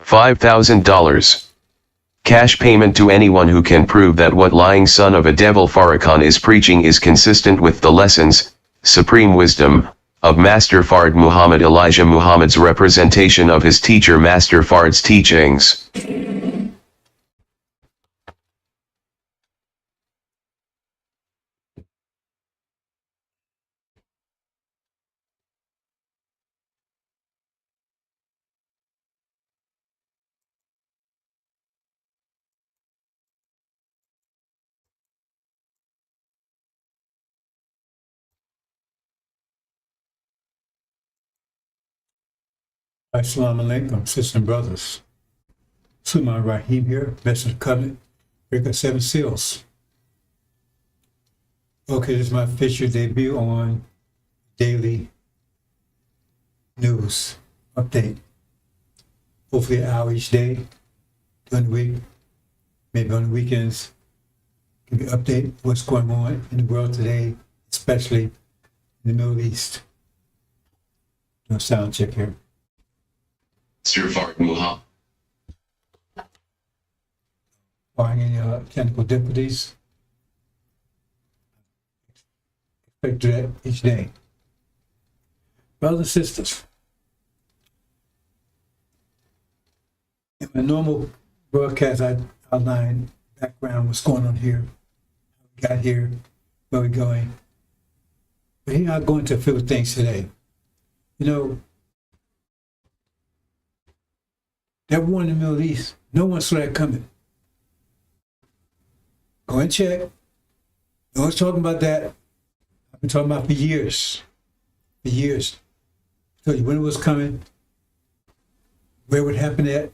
$5,000. Cash payment to anyone who can prove that what lying son of a devil Farrakhan is preaching is consistent with the lessons, supreme wisdom, of Master Fard Muhammad Elijah Muhammad's representation of his teacher Master Fard's teachings. Assalamu alaikum, sisters and brothers. Sulaiman Rahim here, Messenger of the Covenant, Breaker 7 Seals. Okay, this is my official debut on daily news update. Hopefully an hour each day, during the week, maybe on the weekends. Give you an update what's going on in the world today, especially in the Middle East. Do a sound check here. Master Fard Muhammad. Barring any technical difficulties, expect to do that each day. Brothers and sisters, in my normal broadcast, I outline background, what's going on here, how we got here, where we're going. But here I'm going to a few things today. You know, that war in the Middle East, no one saw that coming. Go and check. No one's talking about that. I've been talking about for years. For years. I told you when it was coming, where it would happen at,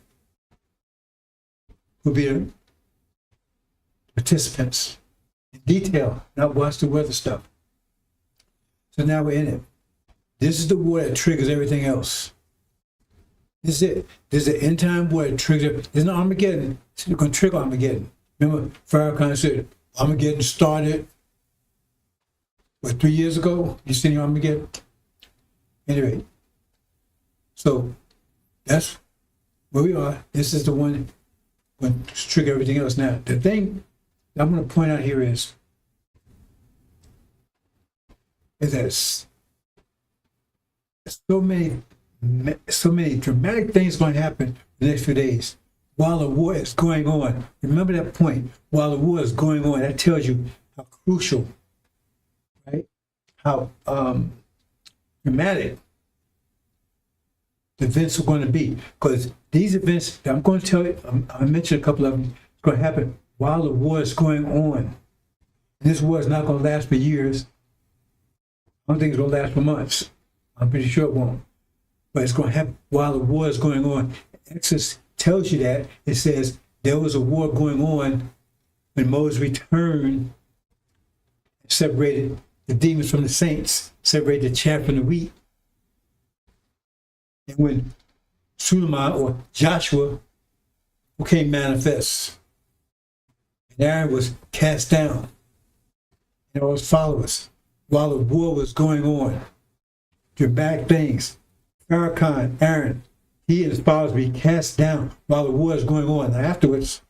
who would be the participants in detail, not watch the weather stuff. So now we're in it. This is the war that triggers everything else. This is it. This is the end time war that triggers. There's no Armageddon. It's going to trigger Armageddon. Remember, Farrakhan said Armageddon started, what, 3 years ago? You seen Armageddon? Anyway, so that's where we are. This is the one going to trigger everything else. Now, the thing I'm going to point out here is that so many dramatic things going to happen in the next few days while the war is going on. Remember that point. While the war is going on, that tells you how crucial, right? How dramatic the events are going to be. Because these events, I'm going to tell you, I mentioned a couple of them, it's going to happen while the war is going on. And this war is not going to last for years. I don't think it's going to last for months. I'm pretty sure it won't. But it's going to happen while the war is going on. Exodus tells you that. It says there was a war going on when Moses returned, separated the demons from the saints, separated the chaff from the wheat. And when Suleiman or Joshua became manifest, and Aaron was cast down, and all his followers, while the war was going on, dramatic things. Farrakhan, Aaron, he and his followers be cast down while the war is going on. And afterwards,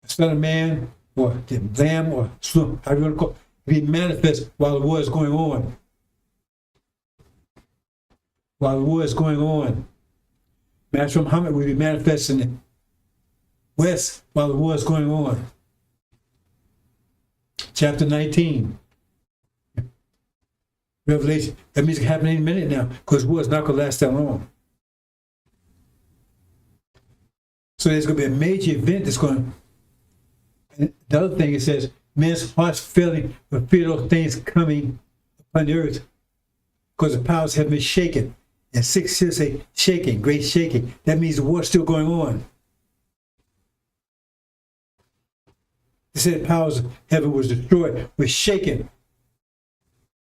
the Son of Man, or the Lamb, or however you want to call it, be manifest while the war is going on. While the war is going on. Master Muhammad will be manifest in the west while the war is going on. Chapter 19. Revelation. That means it can happen any minute now, because war is not going to last that long. So there's going to be a major event that's going to. And the other thing, it says, men's hearts failing for fear of those things coming upon the earth, because the powers have been shaken. And 6 says say shaking, great shaking. That means the war's still going on. They said the powers of heaven was destroyed, was shaken.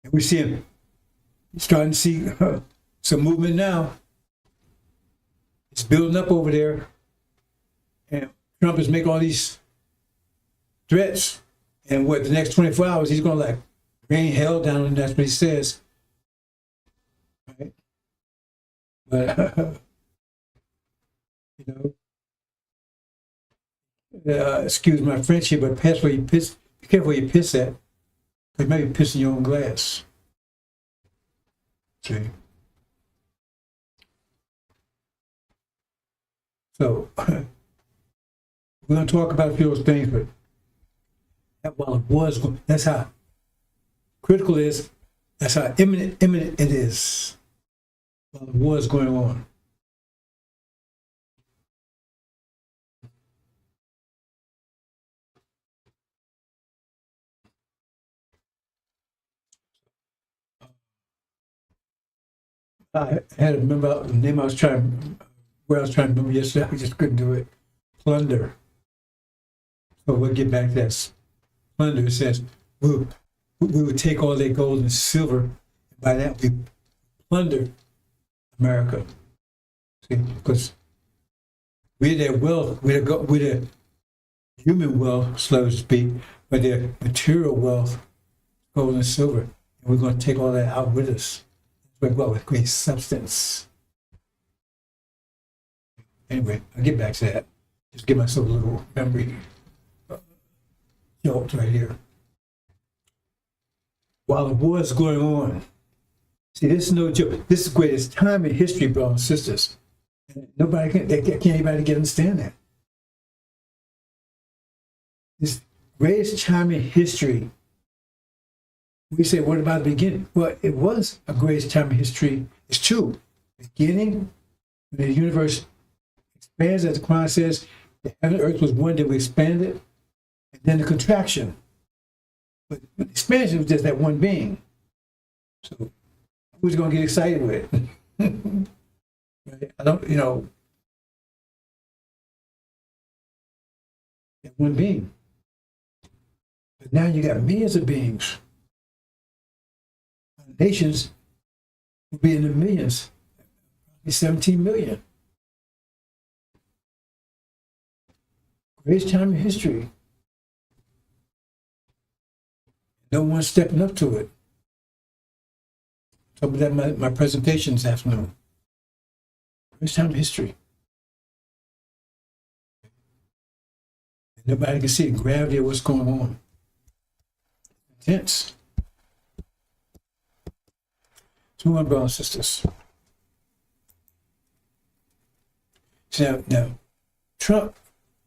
And we see him starting to see some movement now. It's building up over there. And Trump is making all these threats. And what, the next 24 hours, he's going to like rain hell down, and that's what he says. Right? But you know, excuse my French here, but pass where you piss. Be careful where you piss at. You might be pissing your own glass. See. So we're going to talk about a few of those things, but while it was, that's how critical it is. That's how imminent it is. While it was going on. I had to remember the name I was trying, where I was trying to remember yesterday. I just couldn't do it. Plunder. So we'll get back to that. Plunder says we would take all their gold and silver. And by that, we plunder America. See, because we're their wealth, we're the human wealth, so to speak, but their material wealth, gold and silver. And we're going to take all that out with us. With great substance. Anyway, I'll get back to that. Just give myself a little memory jolt right here. While the war is going on, see, this is no joke. This is the greatest time in history, brothers and sisters. Nobody can't anybody understand that. This greatest time in history. We say, what about the beginning? Well, it was a great time in history. It's true. Beginning, when the universe expands, as the Quran says, the heaven and earth was one, then we expanded, and then the contraction. But the expansion was just that one being. So who's going to get excited with it? Right? I don't, that one being. But now you got millions of beings. Nations will be in the millions, 17 million. Greatest time in history. No one's stepping up to it. Talk about that my presentation this afternoon. Greatest time in history. Nobody can see the gravity of what's going on. Intense. Move on, brothers and sisters. So now, Trump,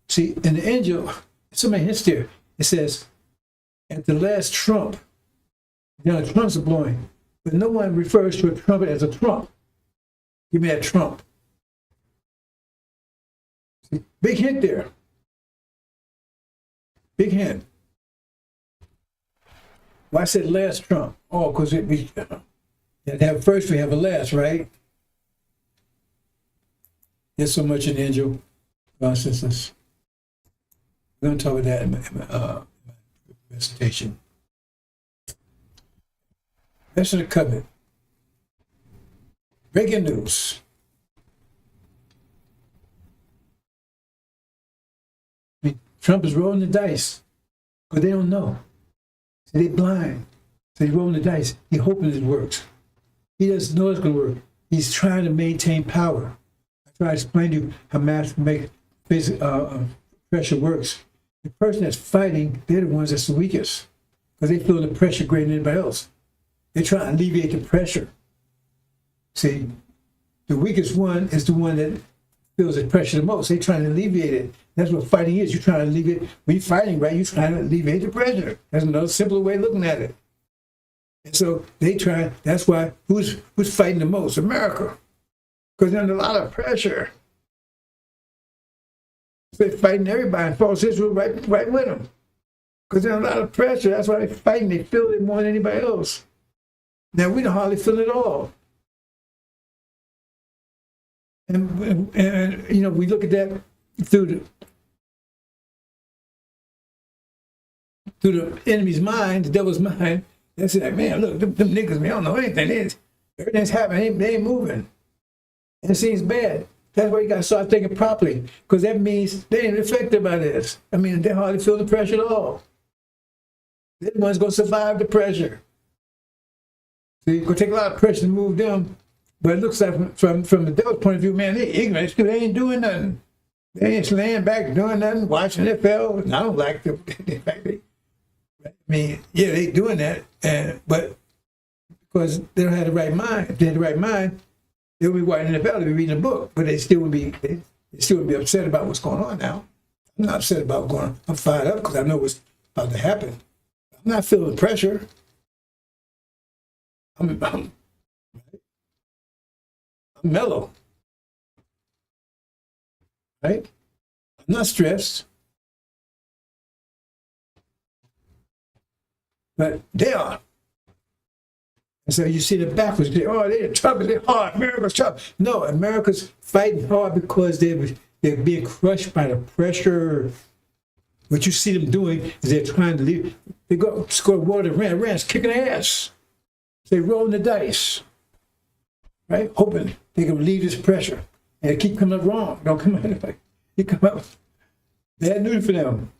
see, in the angel, so many hints there. It says, at the last trump, now the trumps are blowing, but no one refers to a trumpet as a trump. Give me that trump. See, big hint there. Big hint. Why I said last trump? Oh, because first we have a last, right? There's so much in the angel processes. We're going to talk about that in my presentation. Rest of the covenant. Breaking news. Trump is rolling the dice, but they don't know. So they're blind. So he's rolling the dice. He's hoping it works. He doesn't know it's going to work. He's trying to maintain power. I try to explain to you how math pressure works. The person that's fighting, they're the ones that's the weakest because they feel the pressure greater than anybody else. They try to alleviate the pressure. See, the weakest one is the one that feels the pressure the most. They're trying to alleviate it. That's what fighting is. You're trying to alleviate it. When you're fighting, right, you're trying to alleviate the pressure. That's another simpler way of looking at it. And so they try, that's why, who's fighting the most? America. Because they're under a lot of pressure. They're fighting everybody and false Israel right with them. Because they're under a lot of pressure. That's why they're fighting. They feel it more than anybody else. Now, we don't hardly feel it at all. And we look at that through the enemy's mind, the devil's mind. They say, man, look, them niggas, man, I don't know anything. Everything's happening. They ain't moving. And it seems bad. That's why you got to start thinking properly, because that means they ain't affected by this. I mean, they hardly feel the pressure at all. They're the ones going to survive the pressure. So it's going to take a lot of pressure to move them. But it looks like from the devil's point of view, man, they ignorant. They ain't doing nothing. They ain't laying back doing nothing, watching NFL. And I don't like the fact I mean, yeah, they doing that, but because they don't have the right mind. If they had the right mind, they would be watching NFL, they'd be reading a book, but they still would be upset about what's going on now. I'm not upset about what's going on. I'm fired up because I know what's about to happen. I'm not feeling pressure. I'm mellow, right? I'm not stressed, but they are. And so you see the backwards, they're tough, they're hard, America's tough. No, America's fighting hard because they're being crushed by the pressure. What you see them doing is they're trying to leave. They go score water, Iran's kicking ass. They're rolling the dice, right? Hoping they can relieve this pressure. And they keep coming up wrong. Don't come out. You come up. Bad news for them.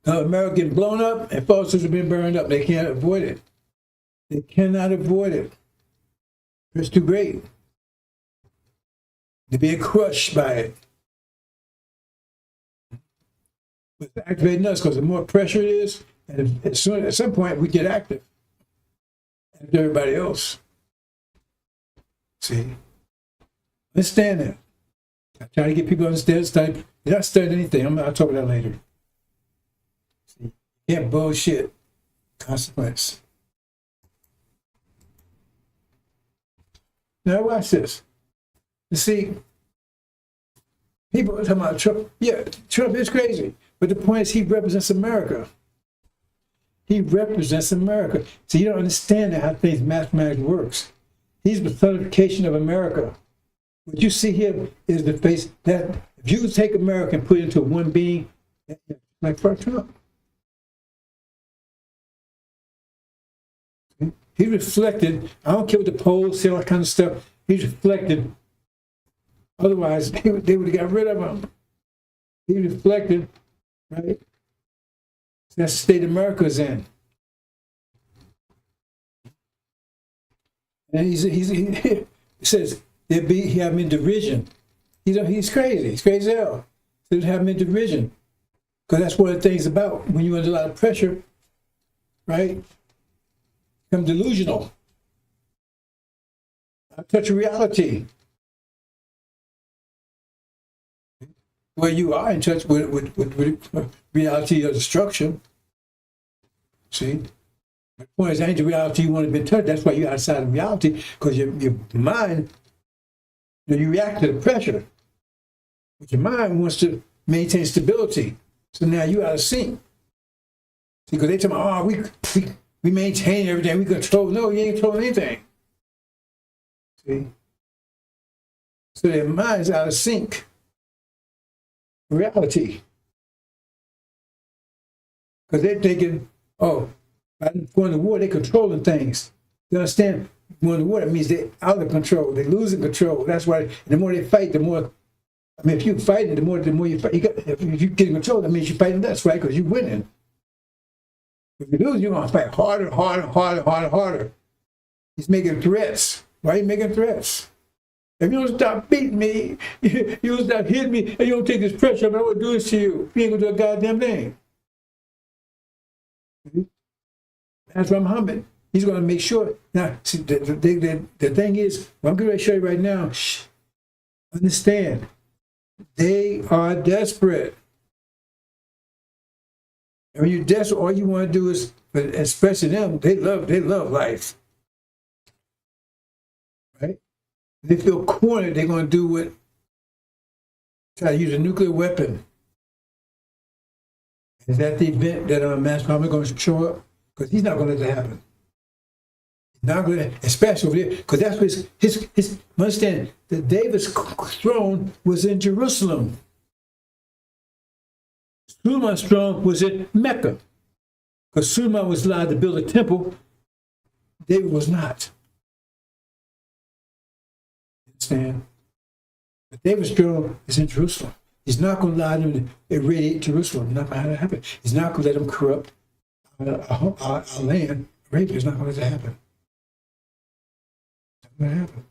America getting blown up and fossils have been burned up. They can't avoid it. They cannot avoid it. It's too great. They're being crushed by it. But it's activating us because the more pressure it is, and at some point we get active. And everybody else. See? Understand that. I try to get people to understand. They're not studying anything. I'll talk about that later. See? Yeah, bullshit. Consequence. Now watch this. You see, people are talking about Trump. Yeah, Trump is crazy. But the point is he represents America. He represents America. So you don't understand how things mathematics works. He's the personification of America. What you see here is the face that if you take America and put it into one being, like for Trump. He reflected, I don't care what the polls say, all that kind of stuff, he reflected. Otherwise, they would have got rid of him. He reflected, right? That's the state America's in. And he says, he have him in derision. He's crazy. He's crazy as hell. They have him in derision. Because that's what the thing's about. When you're under a lot of pressure, right? Become delusional. I touch reality. Where you are in touch with reality of destruction. See? The point is, ain't the reality you want to be touched. That's why you're outside of reality, because your mind, you react to the pressure. But your mind wants to maintain stability. So now you're out of sync. See, because they tell me, we maintain everything, we control. No, you ain't controlling anything. See? So their mind's out of sync. Reality. Because they're thinking, by going to war, they're controlling things. You understand? Going to war, that means they're out of control. They're losing control. That's why the more they fight, the more, if you're fighting, the more you fight. If you get in control, that means you're fighting less, right? Because you're winning. If you lose, you're going to fight harder. He's making threats. Why are you making threats? If you don't stop beating me, you don't stop hitting me, and you don't take this pressure, I'm going to do this to you. You ain't going to do a goddamn thing. That's what I'm humming. He's going to make sure. Now, see, the thing is, what I'm going to show you right now, understand, they are desperate. And when you're desperate, all you want to do is, especially them, they love life. Right? They feel cornered, they're going to do what? Try to use a nuclear weapon. Is that the event that Master Muhammad is going to show up? Because he's not going to let that happen. He's not going to, especially over there, because that's what his understand that David's throne was in Jerusalem. Suleiman's throne was in Mecca. Because Suleiman was allowed to build a temple, David was not. Understand? But David's throne is in Jerusalem. He's not going to allow them to irradiate Jerusalem. Not going to happen. He's not going to let them corrupt our land. Arabia is not going to let that happen. It's not going to happen.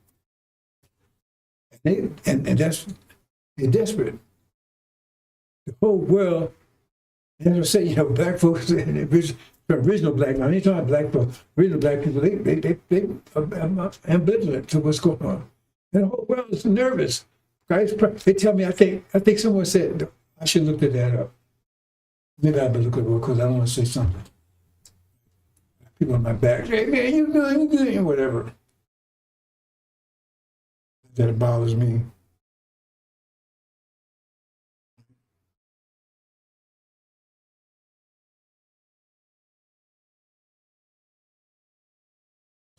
And that's, they're desperate. The whole world, as I say, black folks, the original black, I ain't talking about black folks, original black people, they are ambivalent to what's going on. And the whole world is nervous. Guys, they tell me, I think someone said, I should look that up. Maybe I better look it up because I don't want to say something. People on my back, hey man, you doing whatever. That bothers me.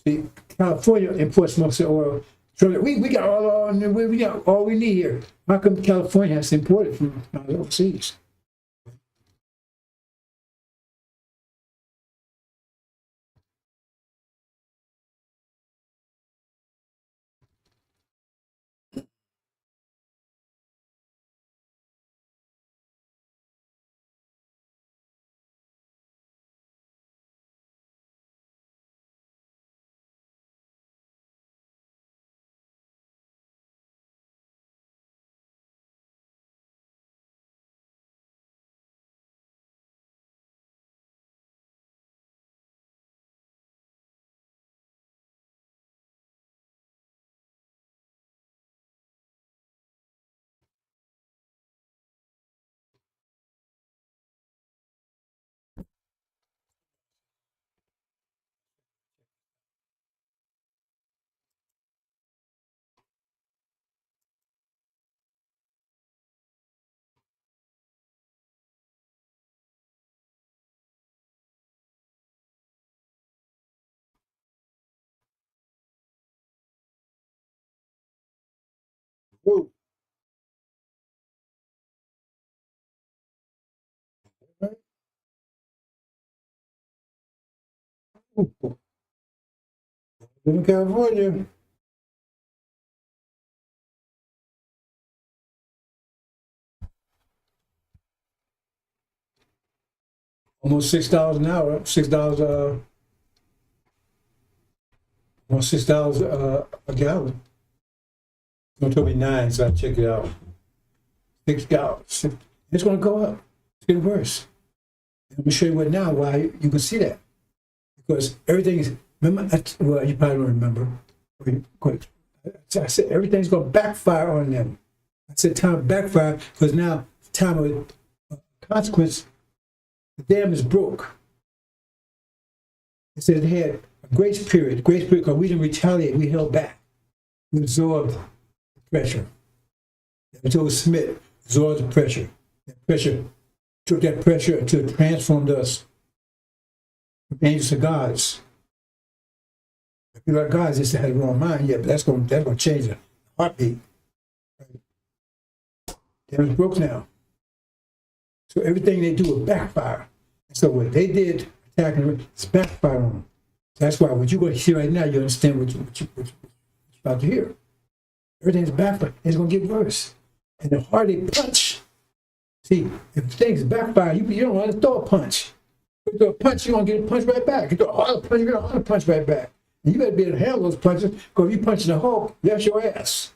See, California imports most of the oil. So we got we got all we need here. How come California has to import it from overseas? Whoa. In California, almost $6 an hour, almost $6 a gallon. Don't tell me 9, so I check it out. $6. It's going to go up. It's getting worse. Let me show you what now, why you can see that. Because everything is, remember, well, you probably don't remember. I said everything's going to backfire on them. I said time to backfire because now time of consequence, the dam is broke. It said they had a grace period because we didn't retaliate, we held back. We absorbed the pressure. Until Smith absorbed the pressure. That pressure took that pressure until it transformed us from angels to gods. If you're like gods, just had the wrong mind yet, but that's going to change the heartbeat. Damn, it's broke now. So everything they do will backfire. So what they did, attacking them, it's backfire on them. That's why what you're going to see right now, you understand what you're about to hear. Everything's backfire. It's going to get worse. And the harder they punch, see, if things backfire, you don't want to throw a punch. You throw a punch, you're going to get a punch right back. You throw a harder punch, you get a harder punch right back. And you better be able to handle those punches, because if you punch in the Hulk, that's your ass.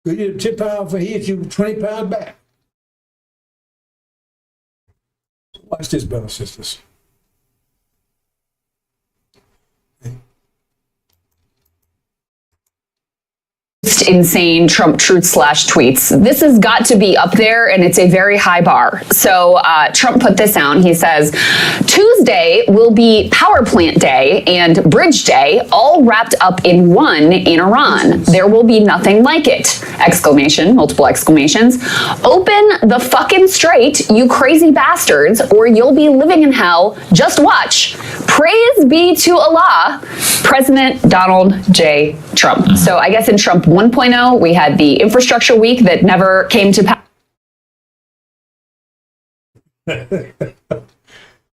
You get 10 pounds for he hits you 20 pounds back. Watch this, brothers and sisters. Insane Trump truth slash tweets. This has got to be up there, and it's a very high bar. So Trump put this out. He says, Tuesday will be power plant day and bridge day, all wrapped up in one in Iran. There will be nothing like it! Exclamation, multiple exclamations. Open the fucking straight, you crazy bastards, or you'll be living in hell. Just watch. Praise be to Allah, President Donald J. Trump. So I guess in Trump 1.0, we had the infrastructure week that never came to pass. The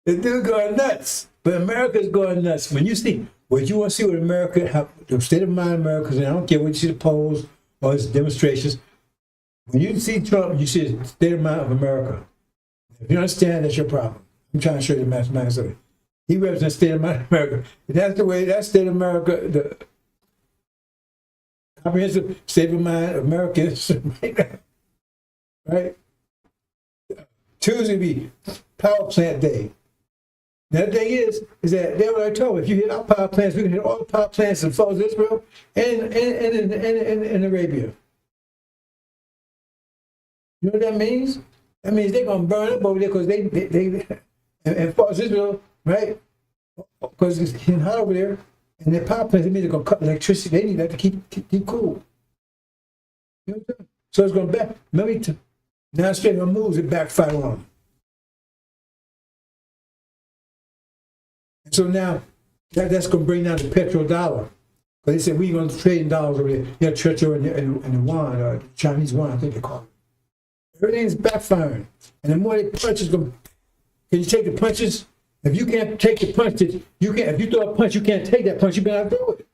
dude going nuts, but America's going nuts. When you see, what you want to see with America, how, the state of mind of America, and I don't care what you see the polls or his demonstrations, when you see Trump, you see the state of mind of America. If you understand, that's your problem. I'm trying to show you the mathematics of it. He represents the state of mind of America. And that's the way, that state of America, Comprehensive State of Mind Americans, right? Tuesday be power plant day. Now the thing is that they already told me, if you hit our power plants, we can hit all the power plants in Falls Israel and in Arabia. You know what that means? That means they're gonna burn up over there because they and Falls Israel, right? Because it's getting hot over there, and their power plants, it means they're gonna cut electricity. They need that to keep cool. You know what I'm saying? So it's gonna back. Maybe now straight on moves, it backfire on them. So now that's going to bring down the petrodollar. But they said we ain't going to trade in dollars over there. You got Churchill and the yuan, or Chinese yuan, I think they call it. Everything's backfiring. And the more they punch, it's going to. Can you take the punches? If you can't take the punches, you can't. If you throw a punch, you can't take that punch. You better not throw it.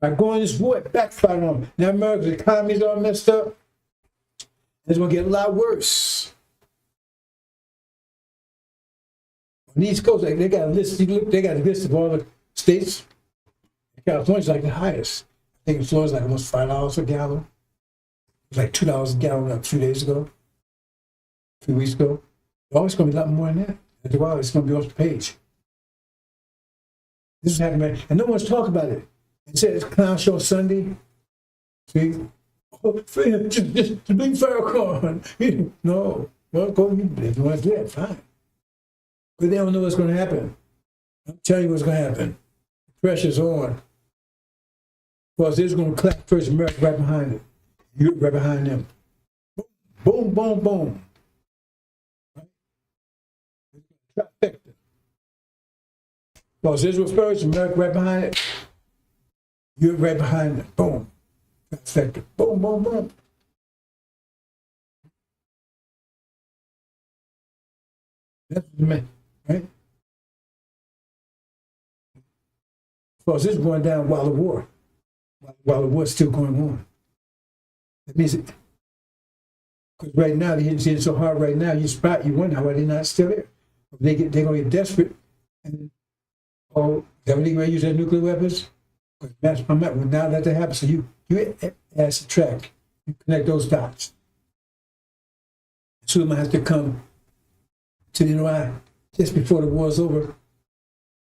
By going this war, it backfired on them. Now America's economy's all messed up. It's going to get a lot worse. On the East Coast, they got a list. They got a list of all the states. California's like the highest. I think Florida's like almost $5 a gallon. It was like $2 a gallon a few days ago, a few weeks ago. It's always going to be a lot more than that. After a while, it's going to be off the page. This is happening, and no one's talking about it. It says clown show Sunday. See, oh, just big Farrakhan. No, well, go if you want to do that, fine. But they don't know what's going to happen. I'm telling you what's going to happen. The pressure's on. Because they're going to clap first, America right behind it. Europe right behind them. Boom, boom, boom. Right? Trifecta. Because Israel first, America right behind it. Europe right behind it. Boom. Trifecta. Boom, boom, boom. That's the man. Right? Because this is going down while the war's still going on. That means it, because right now they're hitting so hard right now, you wonder why they're not still there. They're gonna get desperate, and they're gonna use their nuclear weapons. Now that happens, so you add subtract, you connect those dots. Soon has to come to the NOI just before the war's over,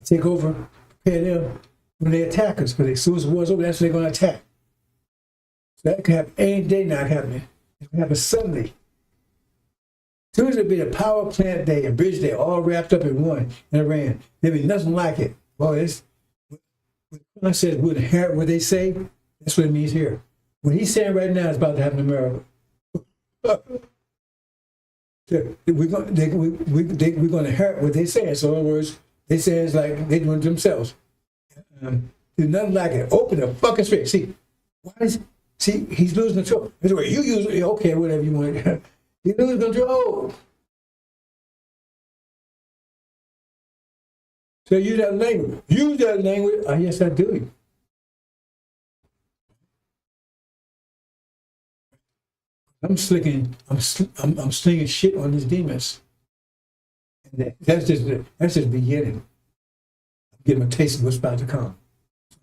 take over, prepare them when they attack us. Because as soon as the war's over, that's when they're going to attack. So that can happen any day now happening. It can happen suddenly. Tuesday will be the power plant day and bridge day, all wrapped up in one in Iran. There'll be nothing like it. Boy, when I said would inherit what they say, that's what it means here. What he's saying right now is about to happen in America. We're going to inherit what they say. So in other words, they say it's like they doing it themselves. There's nothing like it. Open the fucking straight. See, he's losing control. You use it, okay, whatever you want. He's losing control. So use that language. Use that language. Oh, yes, I do. I'm slinging shit on these demons. And that's just beginning. I'm getting a taste of what's about to come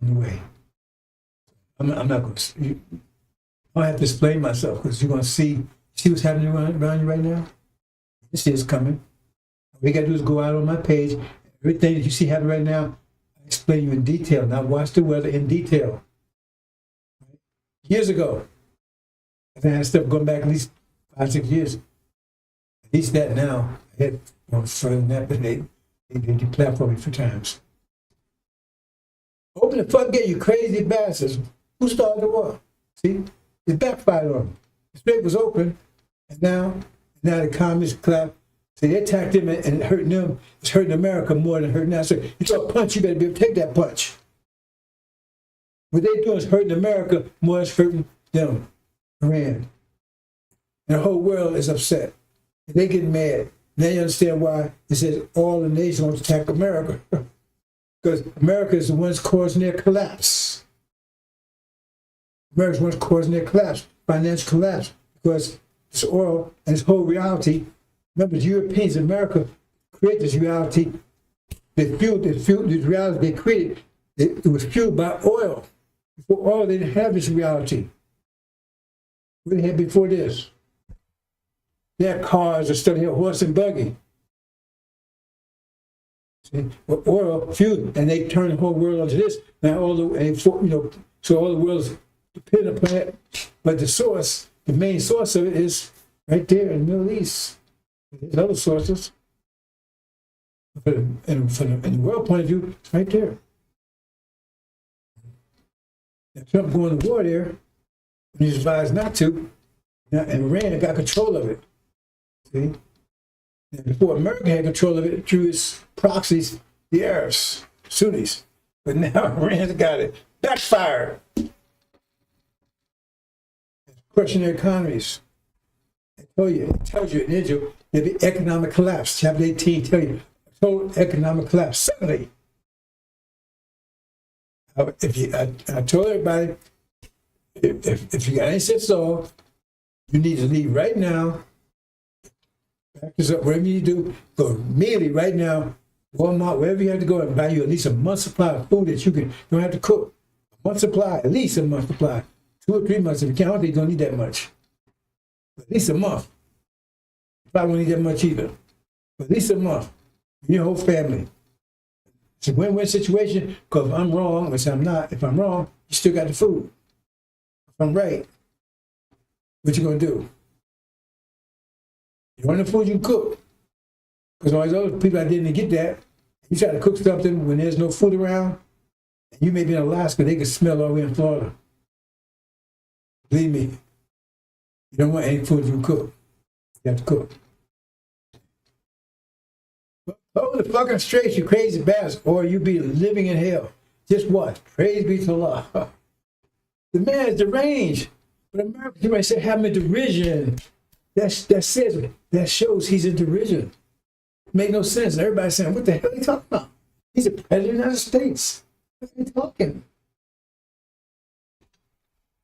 on the way. I'm not going to. I have to explain myself because you're going to see what's happening around you right now. This is coming. All you got to do is go out on my page. Everything that you see happening right now, I explain you in detail. Now watch the weather in detail. Years ago, I think I had stuff going back at least 5-6 years. At least that now. I had further than that, but they deplatformed me for times. Open the fuck gate, you crazy bastards. Who started the war? See? It backfired on them. The strait was open, and now the communists clap. See, they attacked them and hurting them. It's hurting America more than hurting us. So you throw a punch, you better be able to take that punch. What they doing is hurting America more than it's hurting them. Iran. And the whole world is upset. And they get mad. Now you understand why it says all the nations want to attack America. Because America is the ones causing their collapse. America is the ones causing their collapse, financial collapse. Because this oil and this whole reality, remember the Europeans, America created this reality. They fueled this reality they created. it was fueled by oil. Before oil, they didn't have this reality. What they had before this? They had cars and stuff, they had horse and buggy. See, well, oil fueled, and they turned the whole world onto this. Now all the so all the world is dependent upon it. But the source, the main source of it is right there in the Middle East. There's other sources. But in the world point of view, it's right there. Now, Trump going to war there, when he's advised not to, now, and Iran got control of it. See? Now, before America had control of it through its proxies, the Arabs, Sunnis. But now Iran's got it. Backfired. Crushing their economies. I told you, it tells you in Israel, there'll be economic collapse. Chapter 18 tell you, total economic collapse. Suddenly. I told everybody, if you got any sense at all, you need to leave right now. Practice up, whatever you do, go immediately right now, Walmart, wherever you have to go and buy you at least a month's supply of food that you don't have to cook. A month's supply, at least a month's supply. 2 or 3 months. If you can't, you don't need that much. But at least a month. You probably don't need that much either. But at least a month. Your whole family. It's a win-win situation, because if I'm wrong, which I'm not, if I'm wrong, you still got the food. If I'm right, what you gonna do? You want the food, you can cook. Because all these other people that didn't get that, you try to cook something when there's no food around, and you may be in Alaska, they can smell all the way in Florida. Believe me, you don't want any food you can cook. You have to cook. Oh, the fucking straight, you crazy bastard, or you be living in hell. Just what? Praise be to Allah. The man is deranged. But America, you might say, have him in derision. That shows he's in derision. Make no sense. And everybody's saying, what the hell are you talking about? He's a president of the United States. What are you talking?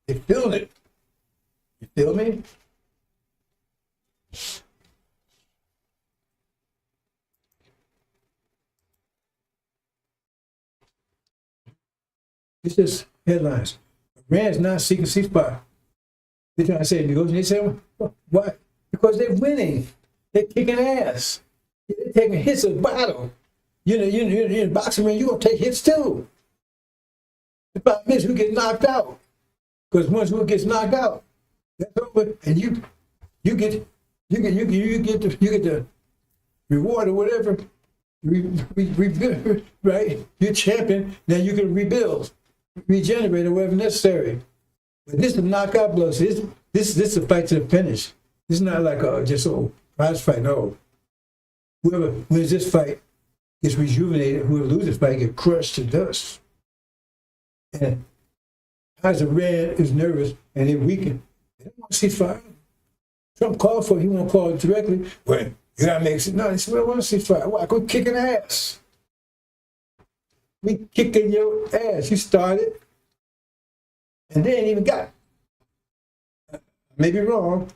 They're feeling it. You feel me? It's just headlines. Iran's not seeking ceasefire. They're trying to say negotiation. They say, why? Because they're winning. They're kicking ass. They're taking hits of battle. You know, in boxing, man, you're going to take hits too. The problem is who gets knocked out. Because once who gets knocked out, that's over, and you get the reward or whatever. Right? You're champion, then you can rebuild, regenerate, or whatever necessary. But this is a knockout blow. So this is a fight to the finish. This is not like just a prize fight. No. Whoever wins this fight gets rejuvenated. Whoever loses this fight gets crushed to dust. And as Iran is nervous and they're weakened, they don't want to see fire. Trump called for it. He won't call it directly. Well, you gotta make it. No, they said, we don't want to see fire. Why? Go kicking ass. We kicking your ass. You started. And they ain't even got it. I may be wrong,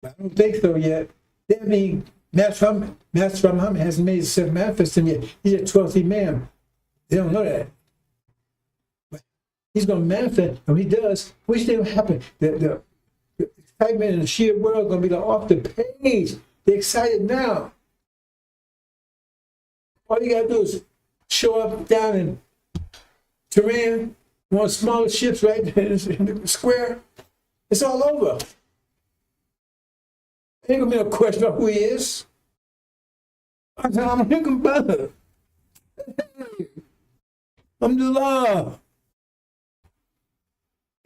but I don't think so yet. That means Master Muhammad hasn't made himself manifest him yet. He's a 12th man. They don't know that. But he's going to manifest. And when he does, what's going to happen? The excitement in the sheer world is going to be off the page. They're excited now. All you got to do is show up down in Tehran, one of the smallest ships right in the square. It's all over. Ain't gonna be no question of who he is. I said, I'm a Hingham brother. I'm the law.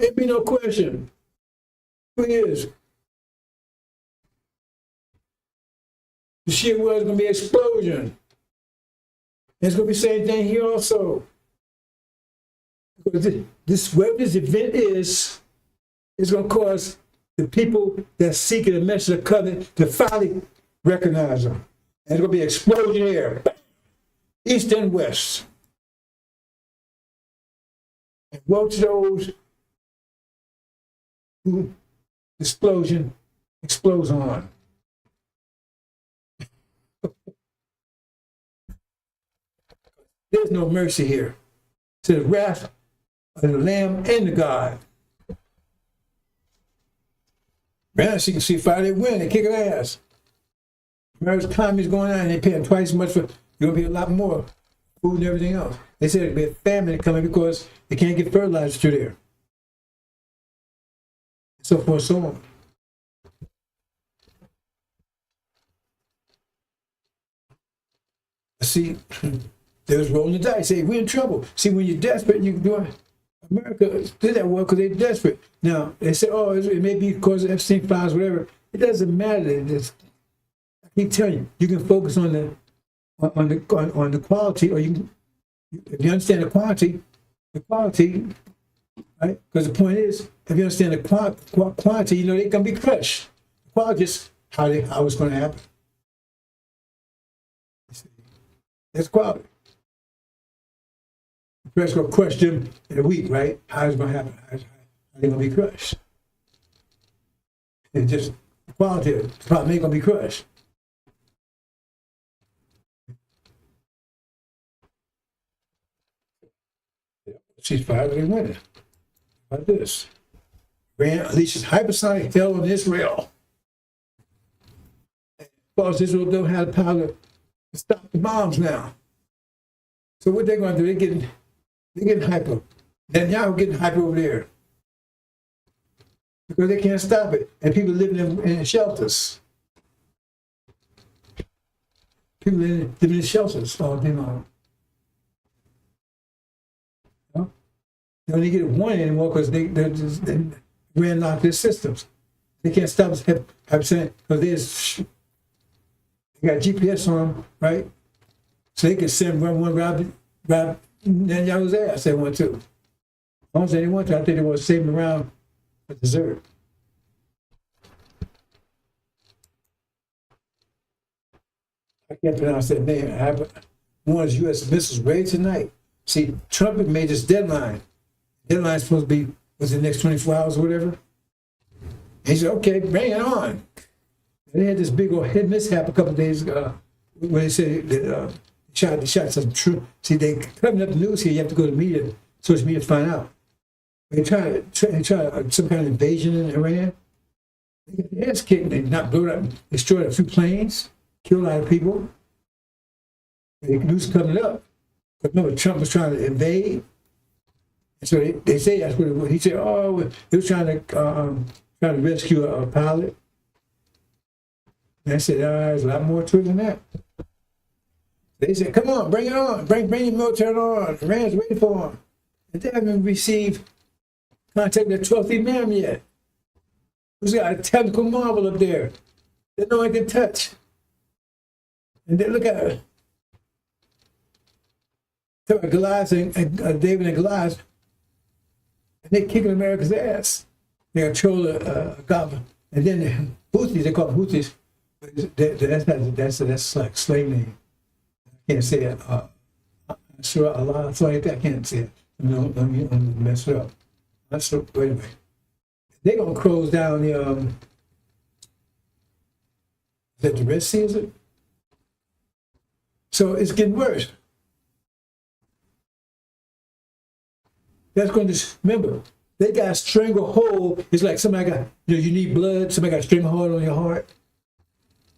Ain't be no question who he is. The sheer world is gonna be an explosion. It's gonna be the same thing here also. Because whatever this event is going to cause the people that seek the message of covenant to finally recognize them. And it's going to be an explosion here, east and west. And woe to those who explosion explodes on. There's no mercy here. to the wrath of the Lamb and the God. Man, she can see Friday win and kick her ass. America's economy is going on and they're paying twice as much for, you're going to pay a lot more food and everything else. They said there'll be a famine coming because they can't get fertilizer through there. So forth, so on. See, they was rolling the dice. Say, we're in trouble. See, when you're desperate, you can do it. America did that well because they're desperate. Now, they say, oh, it may be because of Epstein files, whatever. It doesn't matter. I keep telling you, you can focus on the quality, or you can, if you understand the quality, right? Because the point is, if you understand the quantity, you know they're going to be crushed. The quality is how it's going to happen. That's quality. The press going to crush them in a week, right? How is it going to happen? How they going to be crushed? It's just the quality of it. The problem ain't going to be crushed. She's finally winning. How about this? Iran unleashes hypersonic hell on Israel. Because Israel don't have the power to stop the bombs now. So what they're going to do, they're getting hyper. Netanyahu getting hyper over there. Because they can't stop it. And people living in shelters. People living in shelters all day long. They don't get one anymore because they ran lock their systems. They can't stop us because they got GPS on them, right? So they can send one rob Netanyahu's ass. They want to. As long as they want to, I think they want to save him around for dessert. I can't pronounce that name. One of the U.S. missiles ready tonight. See, Trump had made this deadline. Deadline's supposed to be the next 24 hours or whatever. And he said, okay, bring it on. And they had this big old head mishap a couple of days ago when they said that shot some true. See, they covering up the news here. You have to go to media, social media to find out. They try some kind of invasion in Iran. They got their ass kicked. They not blew up, destroyed a few planes, killed a lot of people. The news coming up. But remember, Trump was trying to invade. So they say that's what it was. He said, oh, he was trying to rescue a pilot. And I said, there's a lot more to it than that. They said, come on, bring it on. Bring your military on. Iran's waiting for them. And they haven't received contact with the 12th Imam yet. Who's got a technical marvel up there that no one can touch. And then look at it. Talk about Goliath and David and Goliath. And they're kicking America's ass. They control Gaza. And then the Houthis, they call them Houthis. That's like slave name. I can't say it. Sure, a lot of things like that. I can't say it. Let me mess it up. Wait a minute. They're going to close down the, is that the Red Sea, is it? So it's getting worse. That's going to, remember, they got a stranglehold. It's like somebody got, you need blood, somebody got a stranglehold on your heart.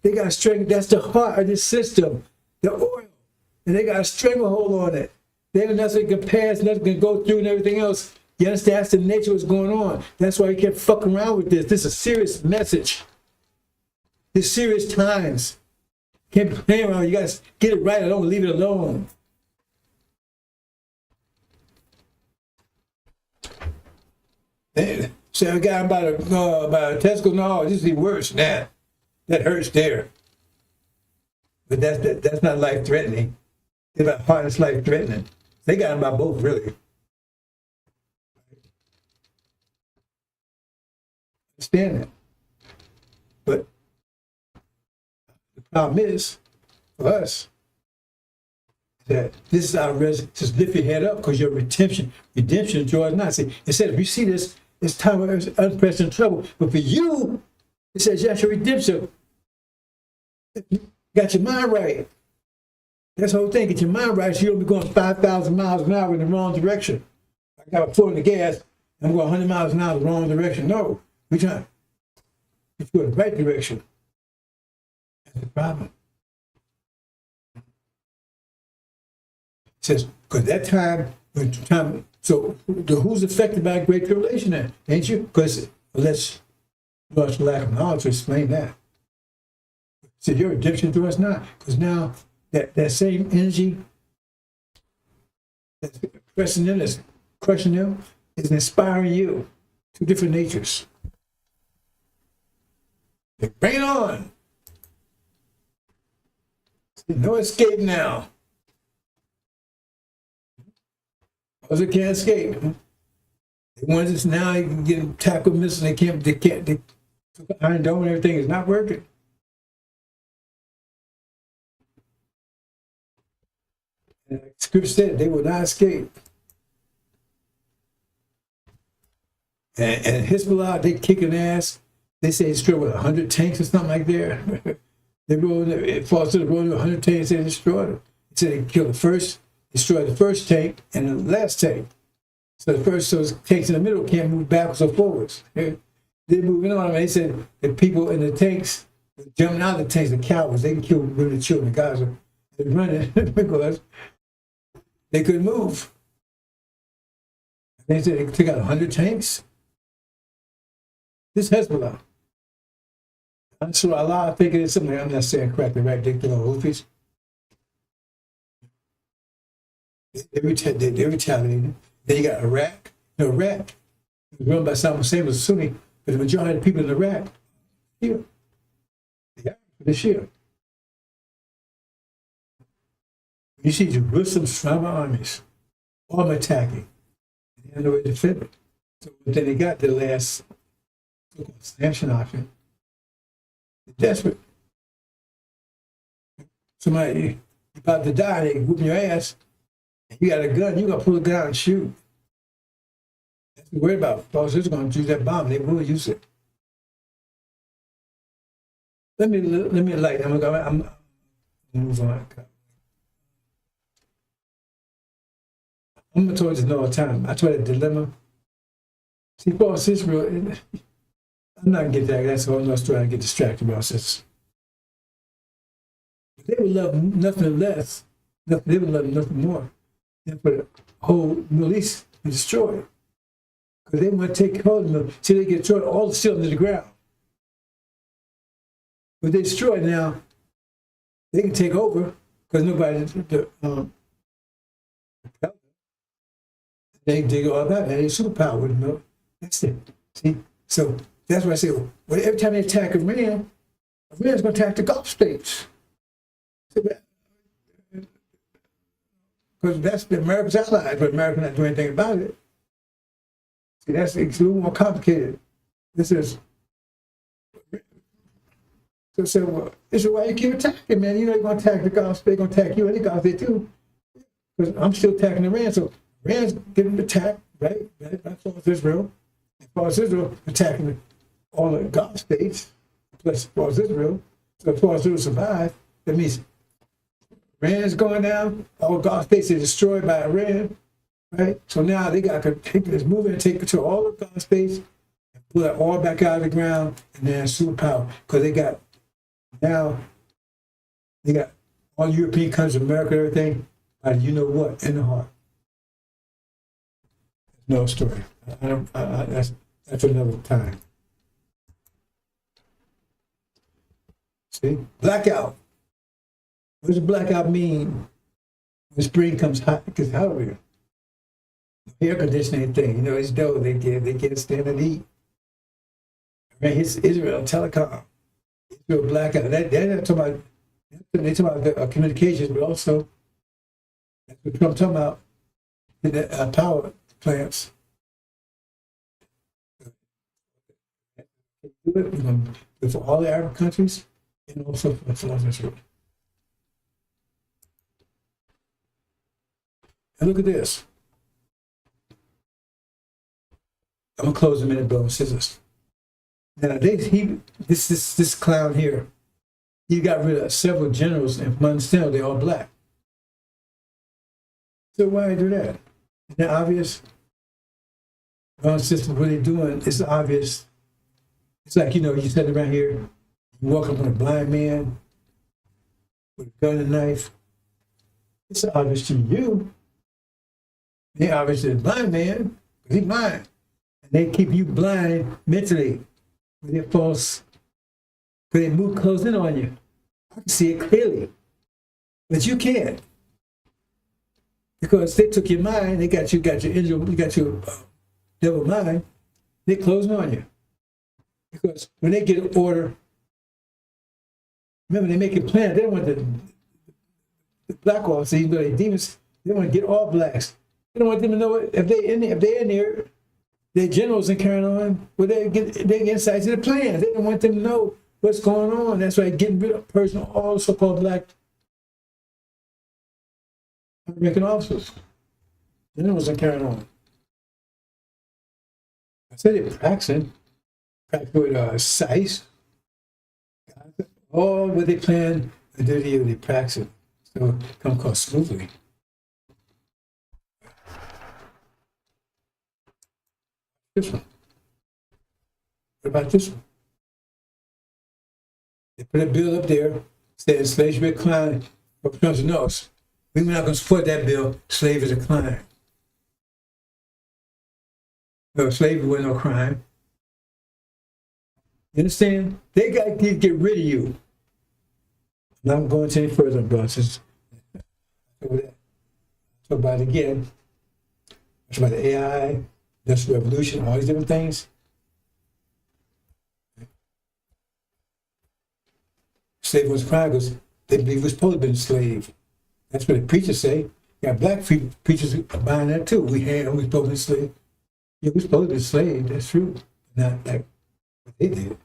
They got a string, that's the heart of this system, the oil. And they got a stranglehold on it. They have nothing can pass, nothing can go through and everything else. You understand? That's the nature of what's going on. That's why you can't fuck around with this. This is a serious message. It's serious times. Can't be playing around. You guys get it right or don't leave it alone. Say a guy about a Tesco, no, this is worse than that. That hurts there. But that's not life-threatening. It's about heart is life-threatening. They got them by both, really. Understand that. But the problem is, for us, that this is our just lift your head up because your redemption draws not. See, it says, if you see this, it's time of unprecedented trouble. But for you, it says, yes, your redemption. You got your mind right. That's the whole thing. Get your mind right, so you don't be going 5,000 miles an hour in the wrong direction. I got a foot in the gas, I'm going 100 miles an hour in the wrong direction. No, we're trying to go in the right direction. That's the problem. It says, because that time, so who's affected by Great Tribulation then? Ain't you? Because unless you lost lack of knowledge to explain that. So your redemption to us not. Because now that same energy that's pressing in us, crushing them, is inspiring you. Two different natures. Bring it on. No escape now. Because they can't escape. They want this now, they can get tackled missiles, they can't, the Iron Dome and everything is not working. And like Scripture said, they will not escape. And Hezbollah, they kicking ass. They say it's destroyed with 100 tanks or something like that. They rolled it falls to the road with 100 tanks and destroyed them. They said they killed destroyed the first tank and the last tank. So those tanks in the middle can't move backwards or forwards. They're moving on. They said the people in the tanks jumping out of the tanks, the cowards, they can kill women and children. The guys are running because they couldn't move. They said they took out 100 tanks. This Hezbollah. I'm sure Allah thinking it's something I'm not saying correctly, right? They kill Houthis. They're retaliating. Then you got Iraq. Iraq is run by Saddam Hussein was Sunni, but the majority of the people in Iraq here. They are for this year. You see Jerusalem's trauma armies, all attacking. They had no way to defend it. So then they got the last sanction option. They're desperate. Somebody about to die, they whooping your ass. You got a gun, you got to pull a gun out and shoot. That's what we're worried about. False is going to use that bomb. They will use it. Let me light. I'm move on. I'm going to talk this all the time. I try that dilemma. See, false Israel, I'm not going to get that. That's a whole other story. I get distracted about this. They would love nothing less. They would love nothing more than for the whole Middle East to destroy it. Because they want to take hold of them till they get destroyed, all the still into the ground. But they destroy it now, they can take over because nobody, they go all that. They superpower with them. That's it. See? So that's why I say, well, every time they attack Iran's going to attack the Gulf states. Because that's the America's allies, but America not doing anything about it. See, it's a little more complicated. This is. So, well, this is why you keep attacking, man. You know, you're going to attack the Gulf, they're going to attack you, and the Gulf, they too. Because I'm still attacking Iran, so Iran's getting attacked, right? That's false Israel. And false Israel attacking all the Gulf states, plus false Israel. So if false Israel survive, that means Iran's going down, all Gulf states are destroyed by Iran, right? So now they got to take this movement and take control of all the Gulf states and pull that oil back out of the ground, and then superpower. Because they got all European countries, America, everything, you know what, in the heart. No story. That's another time. See? Blackout. What does a blackout mean? When spring comes hot, because how are we? Air conditioning thing, you know, it's dope. They can't stand the heat. Right, it's Israel Telecom. Israel blackout. They're talking about the communications, but also that's what I'm talking about. The power plants. Do it for all the Arab countries and also for Israel. And look at this. I'm gonna close a minute, bro. Scissors. Now this clown here, he got rid of several generals, and from understand they're all black. So why do that? Isn't that obvious? Our system, what they're doing, it's obvious. It's like, you sitting around here, you walk up on a blind man with a gun and knife. It's obvious to you. It's obvious to the blind man, because he's blind. And they keep you blind mentally with their false, because they move close in on you. I can see it clearly, but you can't. Because they took your mind, they got your angel, you got your devil mind, they closing on you. Because when they get an order, remember they make a plan, they don't want the black officers, even though they're demons, they want to get all blacks. They don't want them to know if they're in there, their generals and carrying on, well, they get insights to the plans. They don't want them to know what's going on. That's why getting rid of all so-called black American officers. Generals are carrying on. I said it practicing with SICE. All what they plan, they practice it. So it come across smoothly. This one. What about this one? They put a bill up there saying slaves should be declined for country knows. We're not going to support that bill. Slavery is a crime. No, slavery was no crime. You understand? They got to get rid of you. I'm not going to any further, brothers. Talk about it again. Talk about the AI, Industrial Revolution, all these different things. Slavery was a crime because they believe we're supposed to be a slave. That's what the preachers say. You got black preachers buying that too. We're supposed to be a slave. Yeah, we're supposed to be a slave. That's true. Not like what they did.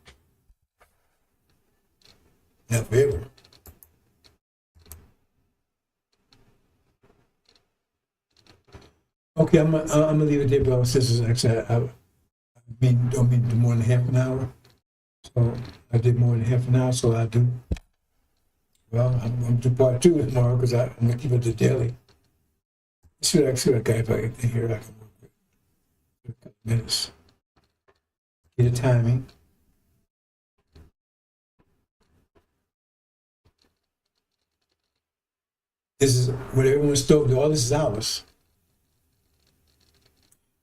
Not forever. Okay, I'm gonna leave it there, brothers and sisters. Actually, I don't mean to do more than half an hour. So I did more than half an hour, so I do. Well, I'm going to do part 2 tomorrow because I'm going to keep it to daily. See what I got if I can hear. I can work with a couple minutes. Get the timing. This is what everyone's told. All this is ours.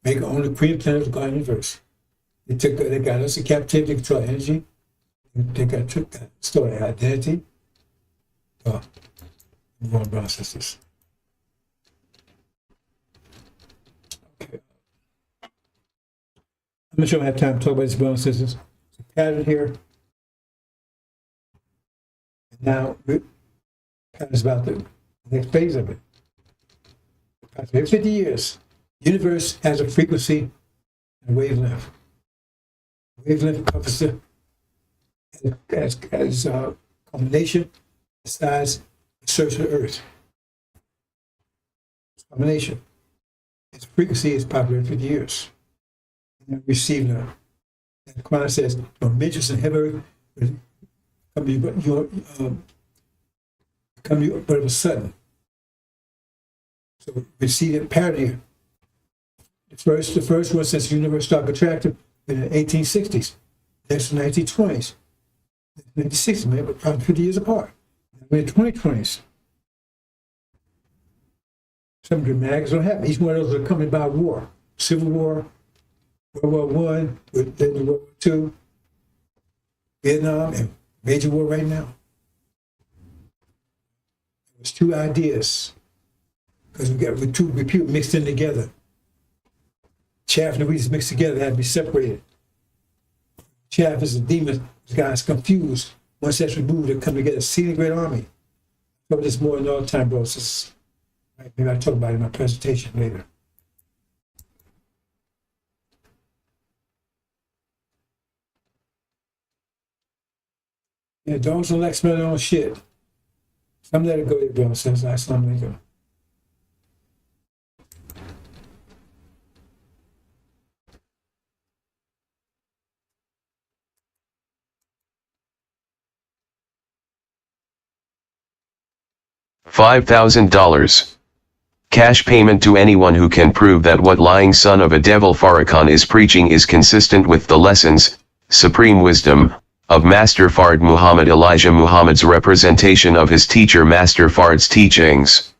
Make our own supreme planet of God universe. They got us in captivity, control energy. They took that, stole our identity. More processes. Okay. I'm not sure I have time to talk about these brothers and sisters. There's a pattern here. And now, the pattern is about the next phase of it. Every 50 years, the universe has a frequency and a wavelength. Wavelength covers as a combination the size the surface of the Earth. Combination. Its frequency is probably 50 years. And receiving the Quran says, no midgets in heaven come to you but it was sudden. So we see the pattern here. The first one since the universe started contracting in the 1860s. Next, the 1920s. 1960s, maybe about 50 years apart. We're in the 2020s. Some dramatics don't happen. Each one of those are coming by war. Civil War, World War I, then World War II, Vietnam, and major war right now. It was 2 ideas. Because we got 2 repute mixed in together. Chaff and the wheat is mixed together, they had to be separated. Chaff is a demon, the guy's confused. Once that's removed, they come together, see the great army. I'll cover this more in all time, bro. Right, maybe I'll talk about it in my presentation later. Yeah, dogs don't like smelling their own shit. Some let it go there, bro. Says Assalamu alaikum. $5,000. Cash payment to anyone who can prove that what lying son of a devil Farrakhan is preaching is consistent with the lessons, supreme wisdom, of Master Fard Muhammad Elijah Muhammad's representation of his teacher Master Fard's teachings.